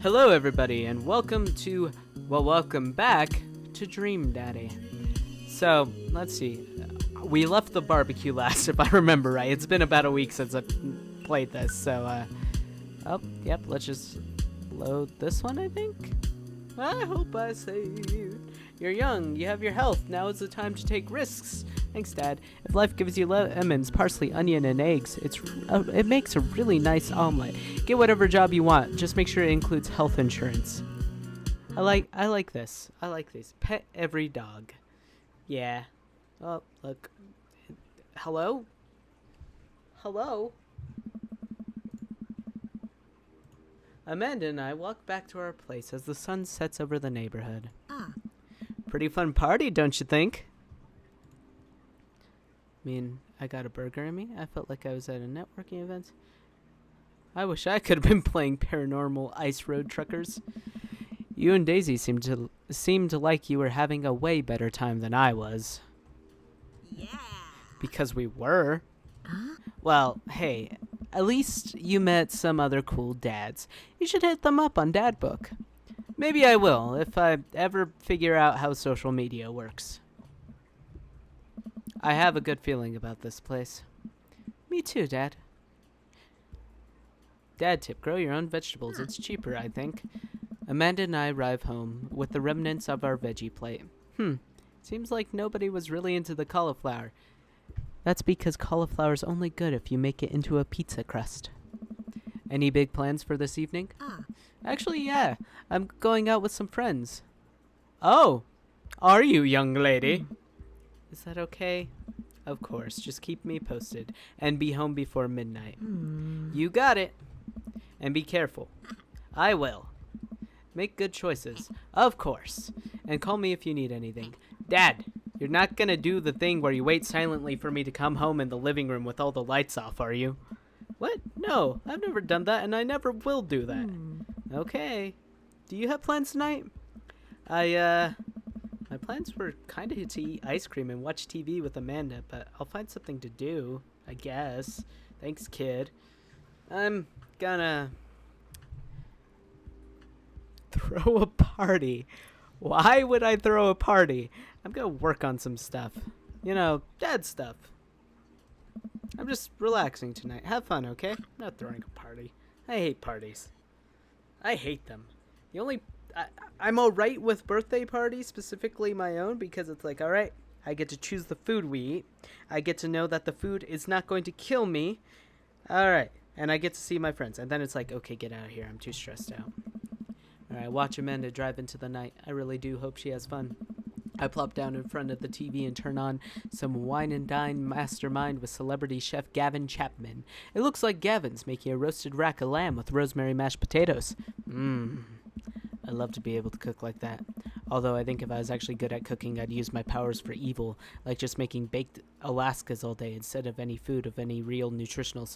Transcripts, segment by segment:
Hello everybody and welcome back to Dream Daddy. So, let's see. We left the barbecue last, if I remember right. It's been about a week since I played this, so, let's just load this one, I think? I hope I saved you. You're young, you have your health, now is the time to take risks. Thanks, Dad. If life gives you lemons, parsley, onion, and eggs, it makes a really nice omelet. Get whatever job you want, just make sure it includes health insurance. I like this. I like this. Pet every dog. Yeah. Oh, look. Hello? Hello? Amanda and I walk back to our place as the sun sets over the neighborhood. Pretty fun party, don't you think? I mean, I got a burger in me. I felt like I was at a networking event. I wish I could have been playing Paranormal Ice Road Truckers. You and Daisy seemed like you were having a way better time than I was. Yeah. Because we were. Huh? Well, hey, at least you met some other cool dads. You should hit them up on DadBook. Maybe I will, if I ever figure out how social media works. I have a good feeling about this place. Me too, Dad. Dad tip, grow your own vegetables. It's cheaper, I think. Amanda and I arrive home with the remnants of our veggie plate. Seems like nobody was really into the cauliflower. That's because cauliflower's only good if you make it into a pizza crust. Any big plans for this evening? Actually, yeah. I'm going out with some friends. Oh, are you, young lady? Is that okay? Of course. Just keep me posted and be home before midnight. You got it. And be careful. I will. Make good choices. Of course. And call me if you need anything. Dad, you're not gonna do the thing where you wait silently for me to come home in the living room with all the lights off, are you? What? No, I've never done that, and I never will do that. Okay. Do you have plans tonight? My plans were kind of to eat ice cream and watch TV with Amanda, but I'll find something to do, I guess. Thanks, kid. I'm gonna throw a party. Why would I throw a party? I'm gonna work on some stuff. You know, dad stuff. I'm just relaxing tonight. Have fun, okay? I'm not throwing a party. I hate parties. I hate them. I'm alright with birthday parties, specifically my own, because it's like, alright, I get to choose the food we eat. I get to know that the food is not going to kill me. Alright, and I get to see my friends. And then it's like, okay, get out of here. I'm too stressed out. Alright, watch Amanda drive into the night. I really do hope she has fun. I plop down in front of the TV and turn on some Wine and Dine Mastermind with celebrity chef Gavin Chapman. It looks like Gavin's making a roasted rack of lamb with rosemary mashed potatoes. I'd love to be able to cook like that. Although I think if I was actually good at cooking, I'd use my powers for evil, like just making baked Alaskas all day instead of any food of any real nutritional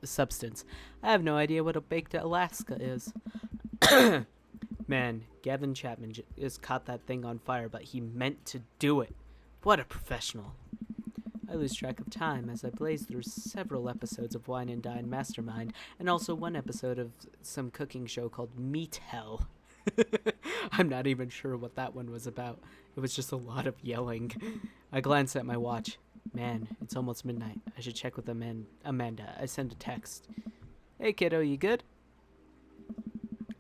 substance. I have no idea what a baked Alaska is. Man, Gavin Chapman just caught that thing on fire, but he meant to do it. What a professional. I lose track of time as I blaze through several episodes of Wine and Dine Mastermind, and also one episode of some cooking show called Meat Hell. I'm not even sure what that one was about. It was just a lot of yelling. I glance at my watch. Man, it's almost midnight. I should check with Amanda. I send a text. Hey kiddo, you good?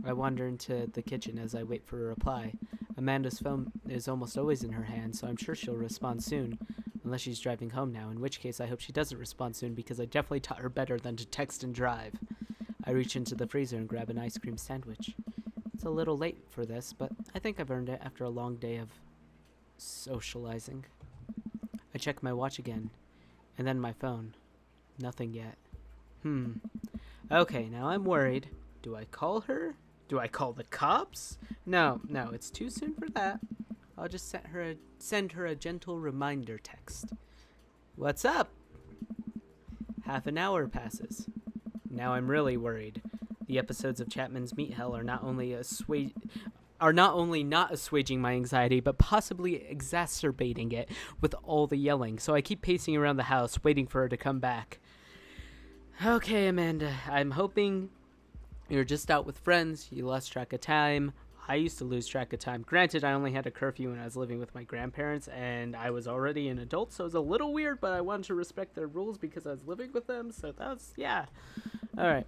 I wander into the kitchen as I wait for a reply. Amanda's phone is almost always in her hand, so I'm sure she'll respond soon. Unless she's driving home now, in which case I hope she doesn't respond soon because I definitely taught her better than to text and drive. I reach into the freezer and grab an ice cream sandwich. It's a little late for this, but I think I've earned it after a long day of socializing. I check my watch again, and then my phone. Nothing yet. Okay, now I'm worried. Do I call her? Do I call the cops? No, it's too soon for that. I'll just send her a gentle reminder text. What's up? Half an hour passes. Now I'm really worried. The episodes of Chapman's Meat Hell are not only not assuaging my anxiety, but possibly exacerbating it with all the yelling. So I keep pacing around the house, waiting for her to come back. Okay, Amanda, I'm hoping You're just out with friends. You lost track of time. I used to lose track of time. Granted, I only had a curfew when I was living with my grandparents, and I was already an adult, so it was a little weird, but I wanted to respect their rules because I was living with them, so that was, yeah. Alright.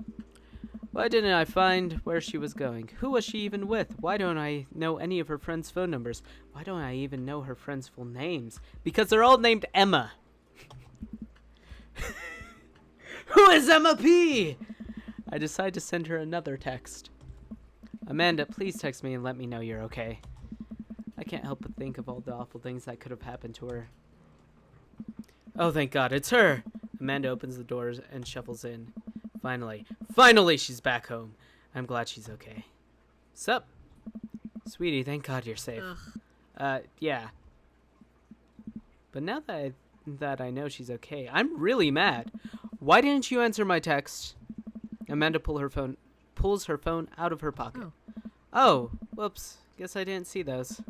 Why didn't I find where she was going? Who was she even with? Why don't I know any of her friends' phone numbers? Why don't I even know her friends' full names? Because they're all named Emma. Who is Emma P? I decide to send her another text. Amanda, please text me and let me know you're okay. I can't help but think of all the awful things that could have happened to her. Oh, thank God, it's her! Amanda opens the doors and shuffles in. Finally, she's back home. I'm glad she's okay. Sup? Sweetie, thank God you're safe. Yeah. But now that I know she's okay, I'm really mad. Why didn't you answer my text? Amanda pulls her phone out of her pocket. Oh, whoops. Guess I didn't see those.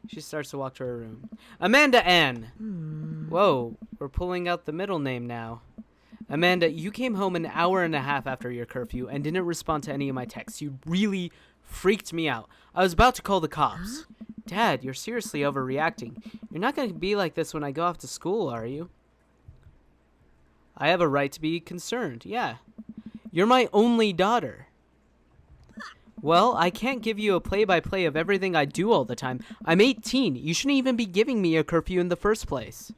She starts to walk to her room. Amanda Ann! Whoa, we're pulling out the middle name now. Amanda, you came home an hour and a half after your curfew and didn't respond to any of my texts. You really freaked me out. I was about to call the cops. Dad, you're seriously overreacting. You're not going to be like this when I go off to school, are you? I have a right to be concerned, yeah. You're my only daughter. Well, I can't give you a play-by-play of everything I do all the time. I'm 18. You shouldn't even be giving me a curfew in the first place.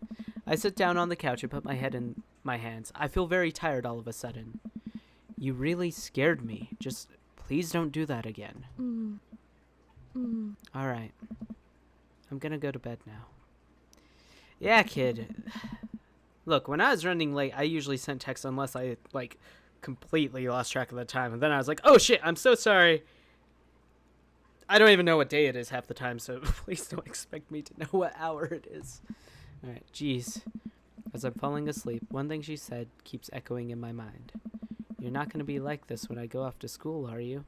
I sit down on the couch and put my head in my hands. I feel very tired all of a sudden. You really scared me. Just please don't do that again. All right. I'm gonna go to bed now. Yeah, kid. Look, when I was running late, I usually sent texts unless I, completely lost track of the time. And then I was like, oh shit, I'm so sorry. I don't even know what day it is half the time, so please don't expect me to know what hour it is. Alright, jeez. As I'm falling asleep, one thing she said keeps echoing in my mind. You're not going to be like this when I go off to school, are you?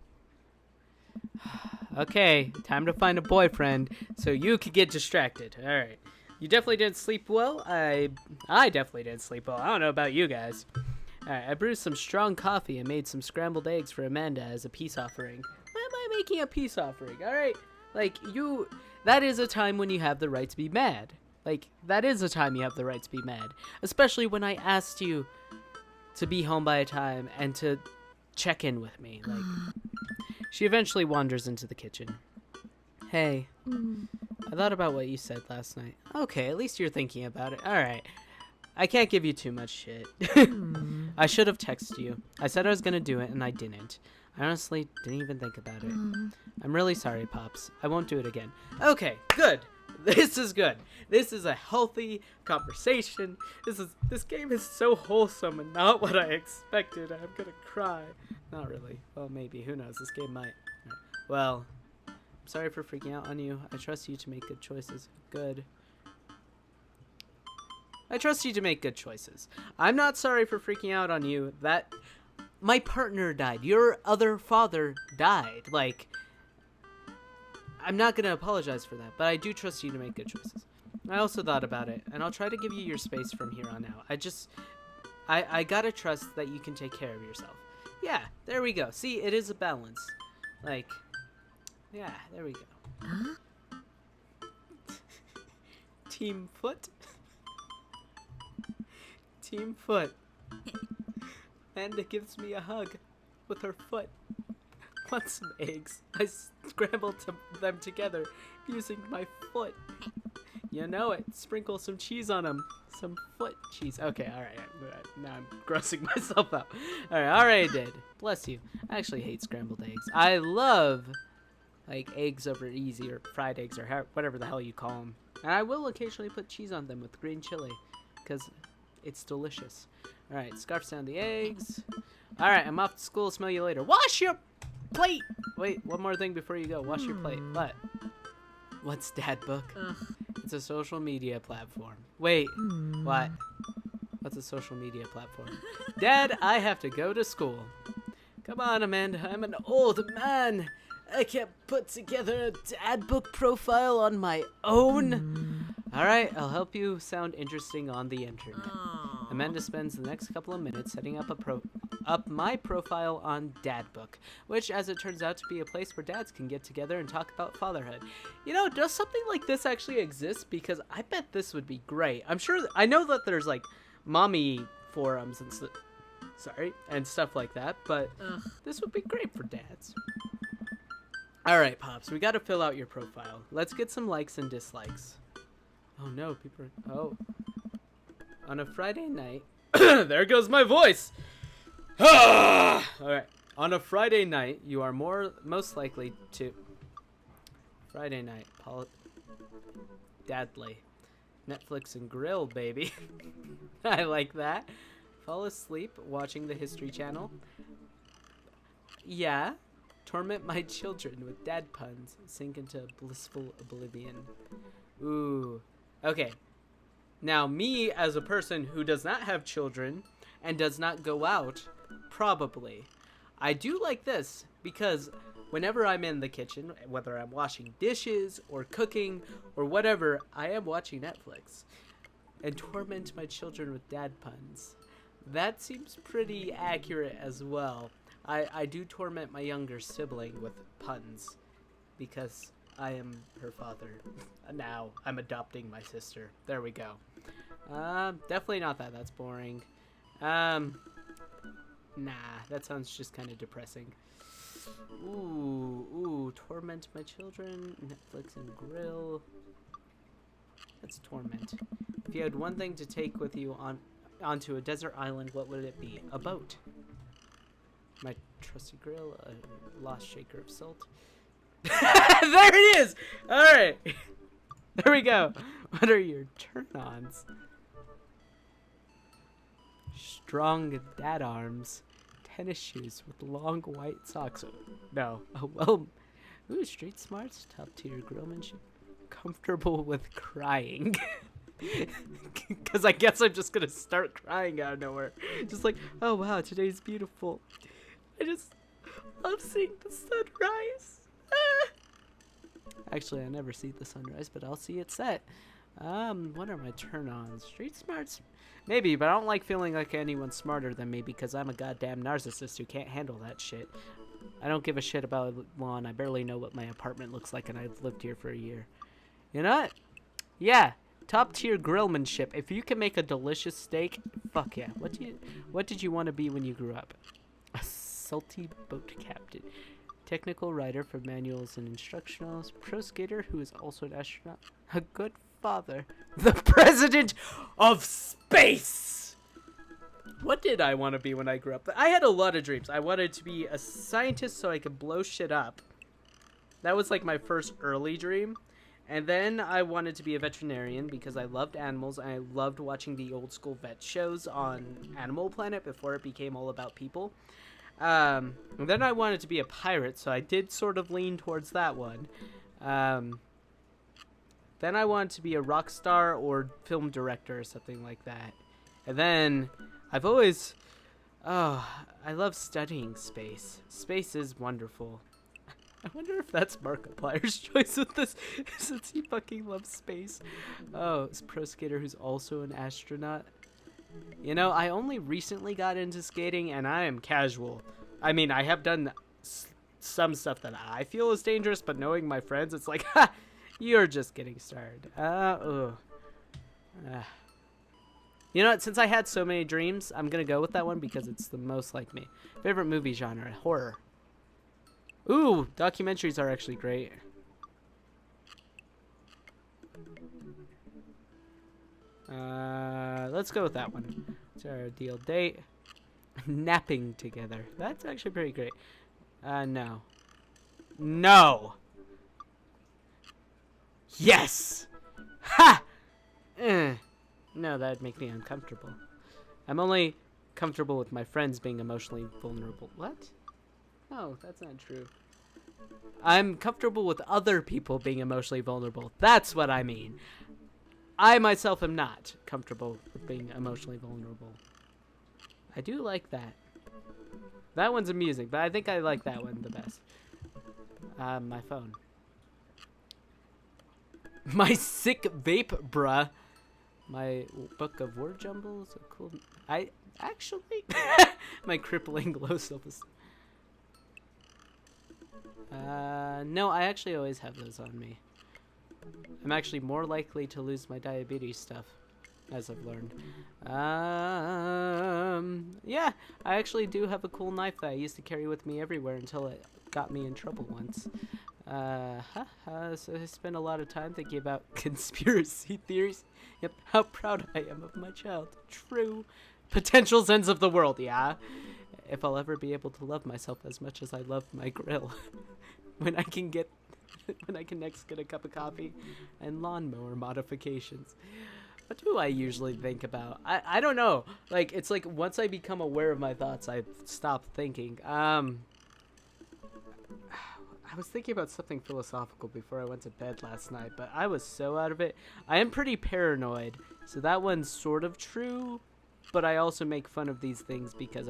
Okay, time to find a boyfriend so you could get distracted. Alright. You definitely didn't sleep well. I definitely didn't sleep well. I don't know about you guys. Alright, I brewed some strong coffee and made some scrambled eggs for Amanda as a peace offering. Why am I making a peace offering? Alright? That is a time when you have the right to be mad. That is a time you have the right to be mad. Especially when I asked you to be home by a time and to check in with me. She eventually wanders into the kitchen. Hey, I thought about what you said last night. Okay, at least you're thinking about it. Alright. I can't give you too much shit. I should have texted you. I said I was gonna do it, and I didn't. I honestly didn't even think about it. I'm really sorry, Pops. I won't do it again. Okay, good. This is good. This is a healthy conversation. This game is so wholesome and not what I expected. I'm gonna cry. Not really. Well, maybe. Who knows? This game might. Well, I'm sorry for freaking out on you. I trust you to make good choices. Good. I trust you to make good choices. I'm not sorry for freaking out on you. That my partner died. Your other father died. I'm not going to apologize for that, but I do trust you to make good choices. I also thought about it, and I'll try to give you your space from here on out. I gotta trust that you can take care of yourself. Yeah, there we go. See, it is a balance. Yeah, there we go. Team Foot. Team Foot. Amanda gives me a hug with her foot. Want some eggs? I scrambled them together using my foot. You know it. Sprinkle some cheese on them. Some foot cheese. Okay, alright. Now I'm grossing myself out. Alright, I did. Bless you. I actually hate scrambled eggs. I love, eggs over easy or fried eggs or whatever the hell you call them. And I will occasionally put cheese on them with green chili because it's delicious. Alright, scarf down the eggs. Alright, I'm off to school. Smell you later. Wash your plate! Wait, one more thing before you go. Wash your plate. What? What's DadBook? It's a social media platform. Wait, what? What's a social media platform? Dad, I have to go to school. Come on, Amanda. I'm an old man. I can't put together a DadBook profile on my own. Alright, I'll help you sound interesting on the internet. Amanda spends the next couple of minutes setting up a up my profile on DadBook, which, as it turns out, to be a place where dads can get together and talk about fatherhood. You know, does something like this actually exist? Because I bet this would be great. I know that there's like mommy forums and and stuff like that, but this would be great for dads. All right, Pops, we got to fill out your profile. Let's get some likes and dislikes. Oh no, people are... Oh. On a Friday night... There goes my voice! All right. On a Friday night, you are most likely to... Friday night. Dadly. Netflix and grill, baby. I like that. Fall asleep watching the History Channel. Yeah. Torment my children with dad puns. Sink into blissful oblivion. Ooh. Okay. Now, me, as a person who does not have children and does not go out, probably. I do like this because whenever I'm in the kitchen, whether I'm washing dishes or cooking or whatever, I am watching Netflix and torment my children with dad puns. That seems pretty accurate as well. I do torment my younger sibling with puns because I am her father. Now I'm adopting my sister. There we go. Definitely not that. That's boring. Nah, that sounds just kind of depressing. Ooh, torment my children, Netflix and grill. That's torment. If you had one thing to take with you onto a desert island, what would it be? A boat. My trusty grill, a lost shaker of salt. There it is! Alright. There we go. What are your turn-ons? Strong dad arms. Tennis shoes with long white socks. No. Oh, well. Ooh, street smarts. Top tier grillmanship. Comfortable with crying. Because I guess I'm just going to start crying out of nowhere. Just like, oh wow, today's beautiful. I just love seeing the sunrise. Actually, I never see the sunrise, but I'll see it set. What are my turn-ons? Street smarts? Maybe, but I don't like feeling like anyone's smarter than me because I'm a goddamn narcissist who can't handle that shit. I don't give a shit about lawn. I barely know what my apartment looks like, and I've lived here for a year. You know what? Yeah, top-tier grillmanship. If you can make a delicious steak, fuck yeah. What did you want to be when you grew up? A salty boat captain. Technical writer for manuals and instructionals, pro skater who is also an astronaut, a good father, the president of space. What did I want to be when I grew up? I had a lot of dreams. I wanted to be a scientist so I could blow shit up. That was like my first early dream. And then I wanted to be a veterinarian because I loved animals and I loved watching the old school vet shows on Animal Planet before it became all about people. And then I wanted to be a pirate, so I did sort of lean towards that one. Then I wanted to be a rock star or film director or something like that. And then I've always... Oh, I love studying space. Space is wonderful. I wonder if that's Markiplier's choice with this, since he fucking loves space. Oh, it's pro skater who's also an astronaut. You know, I only recently got into skating, and I am casual. I mean, I have done some stuff that I feel is dangerous, but knowing my friends, it's like, ha, you're just getting started. You know what? Since I had so many dreams, I'm going to go with that one because it's the most like me. Favorite movie genre? Horror. Ooh, documentaries are actually great. Let's go with that one. It's our ideal date. Napping together. That's actually pretty great. No. No! Yes! Ha! No, that'd make me uncomfortable. I'm only comfortable with my friends being emotionally vulnerable. What? No, that's not true. I'm comfortable with other people being emotionally vulnerable. That's what I mean. I myself am not comfortable with being emotionally vulnerable. I do like that. That one's amusing, but I think I like that one the best. My phone. My sick vape, bruh. My book of word jumbles. Cool. I actually... My crippling low self-esteem. No, I actually always have those on me. I'm actually more likely to lose my diabetes stuff, as I've learned. Yeah, I actually do have a cool knife that I used to carry with me everywhere until it got me in trouble once. So I spent a lot of time thinking about conspiracy theories. Yep, how proud I am of my child. True. Potential ends of the world, yeah. If I'll ever be able to love myself as much as I love my grill. when I can next get a cup of coffee and lawnmower modifications. What do I usually think about? I don't know. Like, it's like once I become aware of my thoughts, I stop thinking. I was thinking about something philosophical before I went to bed last night, but I was so out of it. I am pretty paranoid, so that one's sort of true, but I also make fun of these things because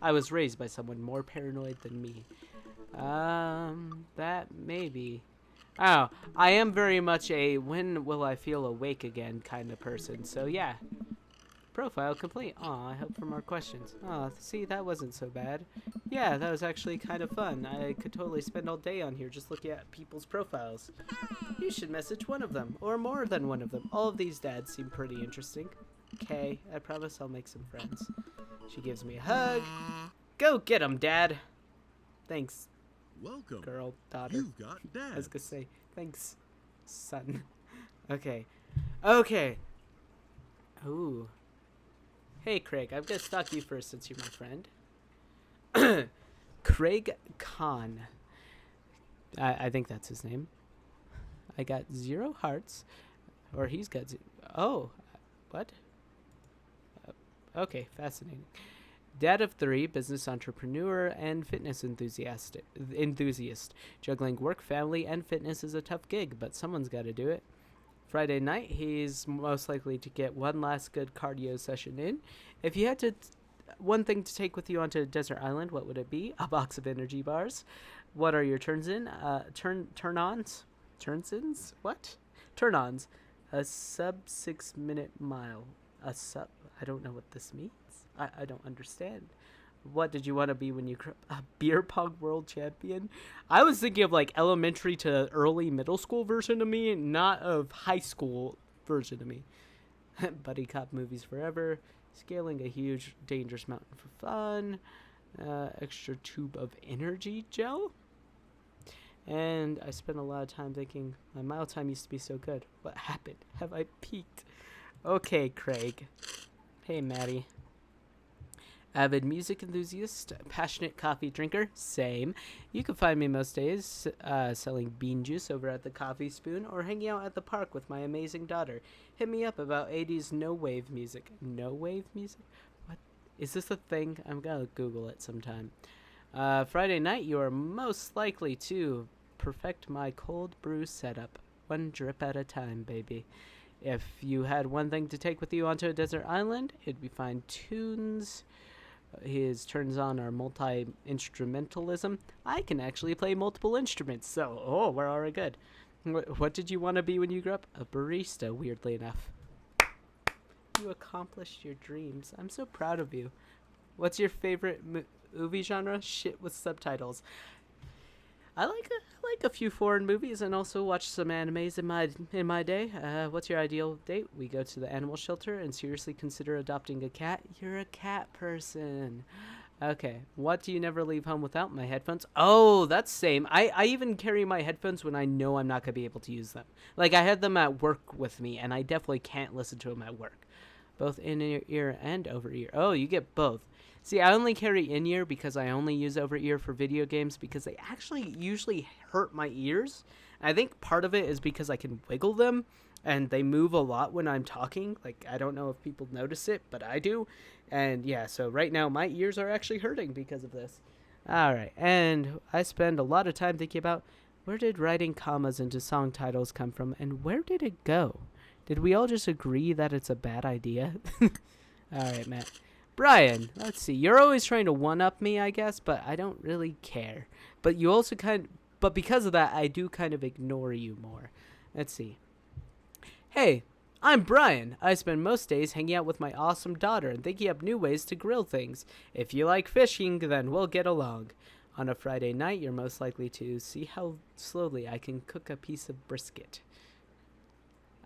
I was raised by someone more paranoid than me. That maybe. Oh, I am very much a when will I feel awake again kind of person, so yeah. Profile complete. Aw, I hope for more questions. Aw, see, that wasn't so bad. Yeah, that was actually kind of fun. I could totally spend all day on here just looking at people's profiles. You should message one of them, or more than one of them. All of these dads seem pretty interesting. Okay, I promise I'll make some friends. She gives me a hug. Go get 'em, Dad. Thanks, Welcome. girl, daughter. You've got Dad. I was gonna say, thanks, son. Okay. Okay. Ooh. Hey, Craig, I'm gonna stalk you first since you're my friend. Craig Khan. I think that's his name. I got 0 hearts. Or he's got 0. Oh. What? Okay, fascinating. Dad of 3, business entrepreneur, and fitness enthusiast. Juggling work, family, and fitness is a tough gig, but someone's got to do it. Friday night, he's most likely to get one last good cardio session in. If you had one thing to take with you onto a desert island, what would it be? A box of energy bars. What are your turn-ons? Turns-ins? What? Turn-ons. A sub 6-minute mile. I don't know what this means. I don't understand. What did you want to be when you grew up? A beer pong world champion? I was thinking of like elementary to early middle school version of me, not of high school version of me. Buddy cop movies forever. Scaling a huge dangerous mountain for fun. Extra tube of energy gel. And I spent a lot of time thinking, my mile time used to be so good. What happened? Have I peaked? Okay, Craig. Hey, Maddie. Avid music enthusiast, passionate coffee drinker, same. You can find me most days selling bean juice over at the Coffee Spoon or hanging out at the park with my amazing daughter. Hit me up about 80s no-wave music. No-wave music? What? Is this a thing? I'm gonna Google it sometime. Friday night, you are most likely to perfect my cold brew setup. One drip at a time, baby. If you had one thing to take with you onto a desert island, it'd be find tunes. His turns on are multi-instrumentalism. I can actually play multiple instruments, so, we're already good. What did you want to be when you grew up? A barista, weirdly enough. You accomplished your dreams. I'm so proud of you. What's your favorite movie genre? Shit with subtitles. I like a few foreign movies and also watch some animes in my day. What's your ideal date? We go to the animal shelter and seriously consider adopting a cat. You're a cat person. Okay. What do you never leave home without? My headphones. Oh, that's same. I even carry my headphones when I know I'm not gonna be able to use them. Like I had them at work with me, and I definitely can't listen to them at work. Both in-ear and over-ear. Oh, you get both. See, I only carry in-ear because I only use over-ear for video games because they actually usually hurt my ears. I think part of it is because I can wiggle them and they move a lot when I'm talking. Like, I don't know if people notice it, but I do. And yeah, so right now my ears are actually hurting because of this. All right, and I spend a lot of time thinking about where did writing commas into song titles come from and where did it go? Did we all just agree that it's a bad idea? All right, Matt. Brian, let's see. You're always trying to one-up me, I guess, but I don't really care. But you also because of that, I do kind of ignore you more. Let's see. Hey, I'm Brian. I spend most days hanging out with my awesome daughter and thinking up new ways to grill things. If you like fishing, then we'll get along. On a Friday night, you're most likely to see how slowly I can cook a piece of brisket.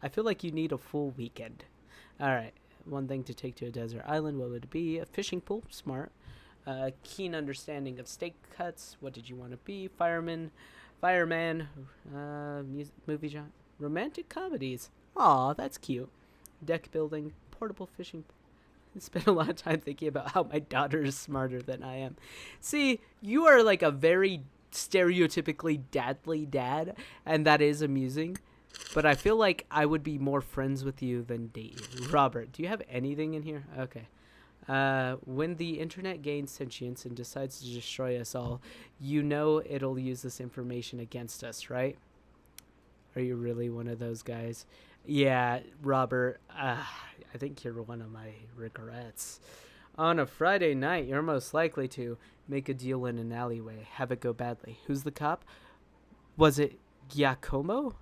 I feel like you need a full weekend. Alright, one thing to take to a desert island, what would it be? A fishing pool, smart. Keen understanding of steak cuts, what did you want to be? Fireman, movie genre, romantic comedies. Aw, that's cute. Deck building, portable fishing. I spent a lot of time thinking about how my daughter is smarter than I am. See, you are like a very stereotypically dadly dad, and that is amusing. But I feel like I would be more friends with you than date you. Robert, do you have anything in here? Okay. When the internet gains sentience and decides to destroy us all, you know it'll use this information against us, right? Are you really one of those guys? Yeah, Robert, I think you're one of my regrets. On a Friday night, you're most likely to make a deal in an alleyway, have it go badly. Who's the cop? Was it Giacomo?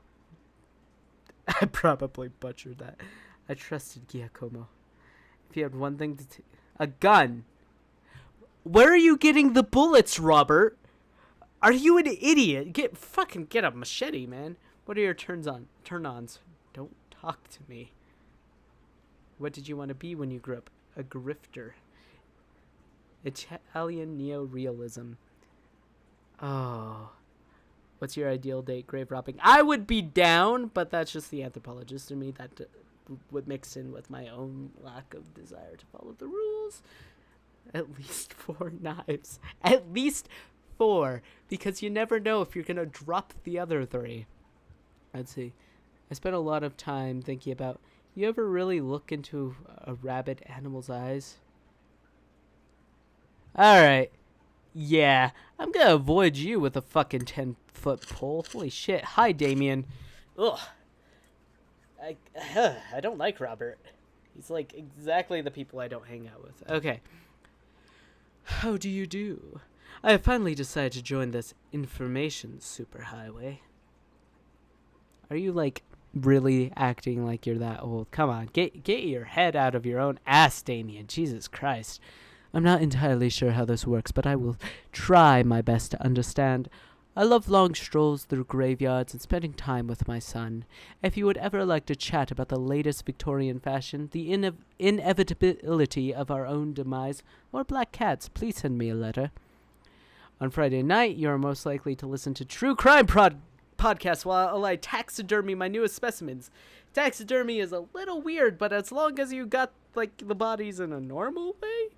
I probably butchered that. I trusted Giacomo. If you had one thing to a gun. Where are you getting the bullets, Robert? Are you an idiot? Get a machete, man. What are your turn-ons? Don't talk to me. What did you want to be when you grew up? A grifter. Italian neo-realism. Oh. What's your ideal date? Grave robbing. I would be down, but that's just the anthropologist in me that would mix in with my own lack of desire to follow the rules. At least 4 knives. At least 4. Because you never know if you're going to drop the other 3. Let's see. I spent a lot of time thinking about, you ever really look into a rabid animal's eyes? Alright. Yeah, I'm gonna avoid you with a fucking 10-foot pole. Holy shit. Hi, Damien. Ugh. I don't like Robert. He's like exactly the people I don't hang out with. Okay. How do you do? I have finally decided to join this information superhighway. Are you like really acting like you're that old? Come on, get your head out of your own ass, Damien. Jesus Christ. I'm not entirely sure how this works, but I will try my best to understand. I love long strolls through graveyards and spending time with my son. If you would ever like to chat about the latest Victorian fashion, the inevitability of our own demise, or black cats, please send me a letter. On Friday night, you are most likely to listen to true crime podcasts while I taxidermy my newest specimens. Taxidermy is a little weird, but as long as you got like the bodies in a normal way,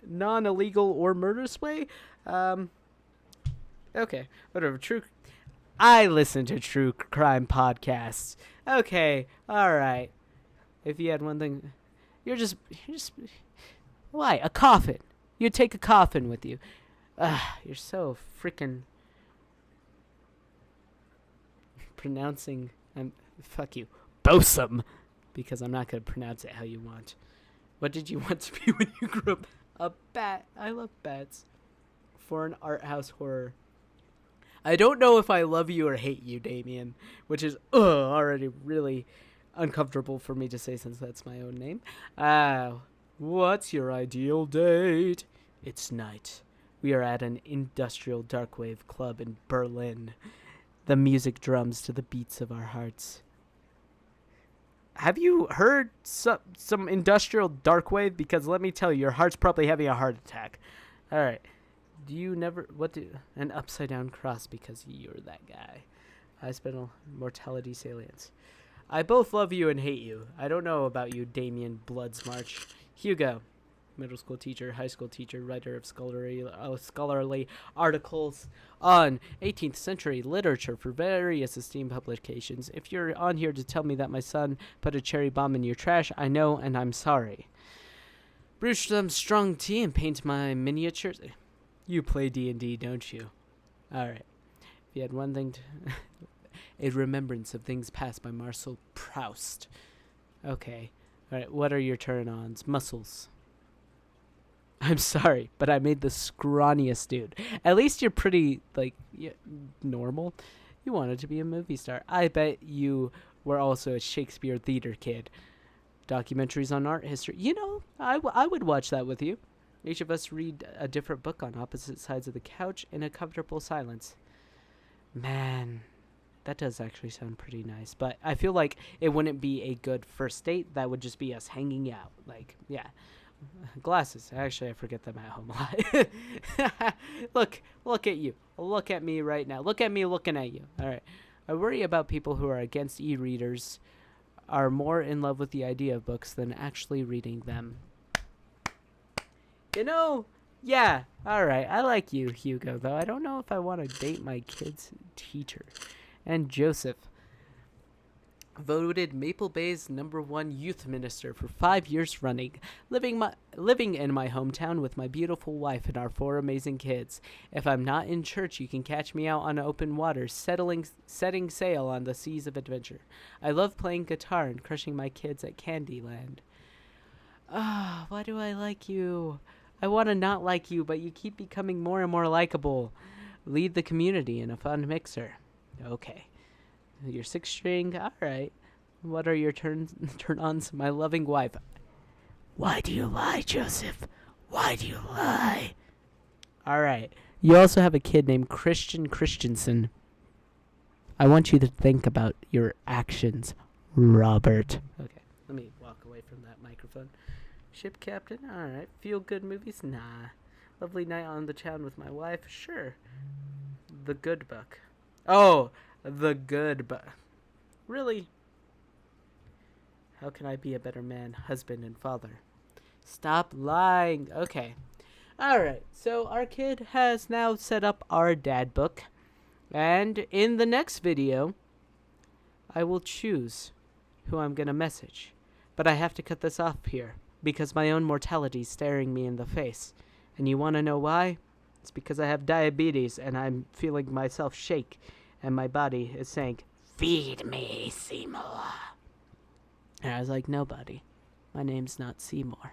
non-illegal or murderous way, okay, whatever. I listen to true crime podcasts. Okay, all right. If you had one thing, you're just why a coffin? You take a coffin with you. You're so freaking pronouncing. Fuck you, bosom, because I'm not gonna pronounce it how you want. What did you want to be when you grew up? A bat. I love bats. For an art house horror. I don't know if I love you or hate you, Damien, which is already really uncomfortable for me to say since that's my own name. What's your ideal date? It's night. We are at an industrial darkwave club in Berlin. The music drums to the beats of our hearts. Have you heard some industrial darkwave? Because let me tell you, your heart's probably having a heart attack. All right. An upside down cross because you're that guy. I spent a mortality salience. I both love you and hate you. I don't know about you, Damien Bloodsmarch. Hugo, middle school teacher, high school teacher, writer of scholarly articles on 18th century literature for various esteemed publications. If you're on here to tell me that my son put a cherry bomb in your trash, I know and I'm sorry. Brew some strong tea and paint my miniatures. You play D&D, don't you? Alright. If you had one thing to... a remembrance of things past by Marcel Proust. Okay. Alright, what are your turn-ons? Muscles. I'm sorry, but I made the scrawniest dude. At least you're pretty, normal. You wanted to be a movie star. I bet you we're also a Shakespeare theater kid. Documentaries on art history. I would watch that with you. Each of us read a different book on opposite sides of the couch in a comfortable silence. Man, that does actually sound pretty nice. But I feel like it wouldn't be a good first date. That would just be us hanging out. Like, yeah. Glasses. Actually, I forget them at home a lot. Look at you. Look at me right now. Look at me looking at you. All right. I worry about people who are against e-readers are more in love with the idea of books than actually reading them. Yeah, alright, I like you, Hugo, though. I don't know if I want to date my kid's teacher. And Joseph, voted Maple Bay's #1 youth minister for 5 years running, living in my hometown with my beautiful wife and our 4 amazing kids. If I'm not in church, you can catch me out on open water, setting sail on the seas of adventure. I love playing guitar and crushing my kids at Candyland. Why do I like you? I want to not like you, but you keep becoming more and more likable. Lead the community in a fun mixer. Okay. Your 6 string, alright. What are your turn-ons, my loving wife? Why do you lie, Joseph? Why do you lie? Alright. You also have a kid named Christian Christensen. I want you to think about your actions, Robert. Okay, let me walk away from that microphone. Ship captain? Alright. Feel good movies? Nah. Lovely night on the town with my wife? Sure. The Good Book. Oh, The Good Book. Really? How can I be a better man, husband, and father? Stop lying. Okay. Alright, so our kid has now set up our DadBook. And in the next video, I will choose who I'm going to message. But I have to cut this off here, because my own mortality is staring me in the face. And you want to know why? It's because I have diabetes and I'm feeling myself shake. And my body is saying, feed me, Seymour. And I was like, no, buddy. My name's not Seymour.